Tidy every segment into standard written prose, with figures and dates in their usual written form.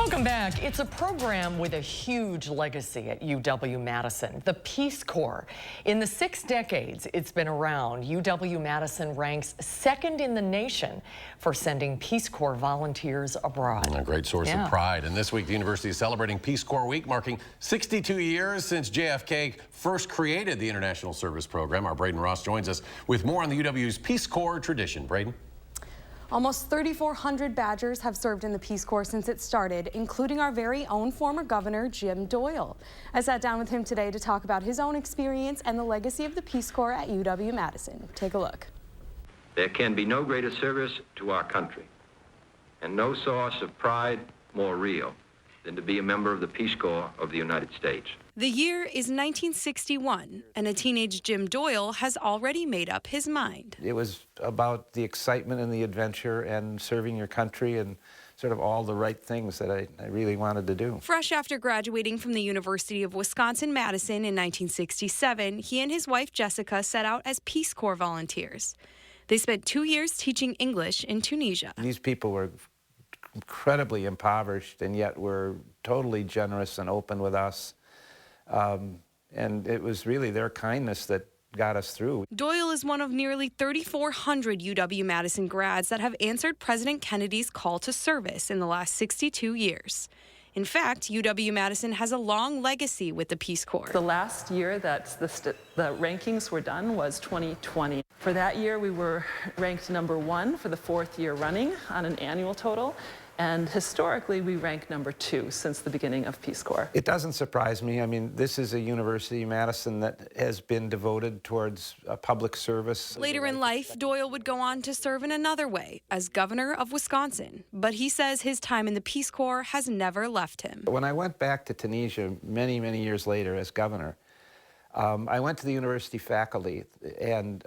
Welcome back. It's a program with a huge legacy at UW-Madison, the Peace Corps. In the 6 decades it's been around, UW-Madison ranks second in the nation for sending Peace Corps volunteers abroad. A great source of pride. And this week, the university is celebrating Peace Corps Week, marking 62 years since JFK first created the International Service Program. Our Braden Ross joins us with more on the UW's Peace Corps tradition. Braden? Almost 3,400 Badgers have served in the Peace Corps since it started, including our very own former governor, Jim Doyle. I sat down with him today to talk about his own experience and the legacy of the Peace Corps at UW-Madison. Take a look. There can be no greater service to our country and no source of pride more real than to be a member of the Peace Corps of the United States. The year is 1961, and a teenage Jim Doyle has already made up his mind. It was about the excitement and the adventure and serving your country and sort of all the right things that I really wanted to do. Fresh after graduating from the University of Wisconsin-Madison in 1967, he and his wife Jessica set out as Peace Corps volunteers. They spent 2 years teaching English in Tunisia. These people were incredibly impoverished and yet were totally generous and open with us. And it was really their kindness that got us through. Doyle is one of nearly 3,400 UW-Madison grads that have answered President Kennedy's call to service in the last 62 years. In fact, UW-Madison has a long legacy with the Peace Corps. The last year that the rankings were done was 2020. For that year, we were ranked #1 for the 4th year running on an annual total. And historically, we rank #2 since the beginning of Peace Corps. It doesn't surprise me. I mean, this is a university, Madison, that has been devoted towards public service. Later in life, Doyle would go on to serve in another way as governor of Wisconsin. But he says his time in the Peace Corps has never left him. When I went back to Tunisia many, many years later as governor, I went to the university faculty and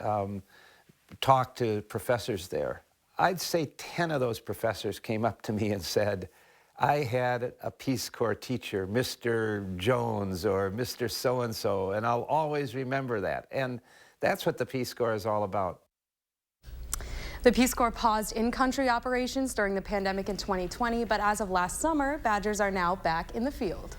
talked to professors there. I'd say 10 of those professors came up to me and said, I had a Peace Corps teacher, Mr. Jones or Mr. So-and-so, and I'll always remember that. And that's what the Peace Corps is all about. The Peace Corps paused in-country operations during the pandemic in 2020, but as of last summer, Badgers are now back in the field.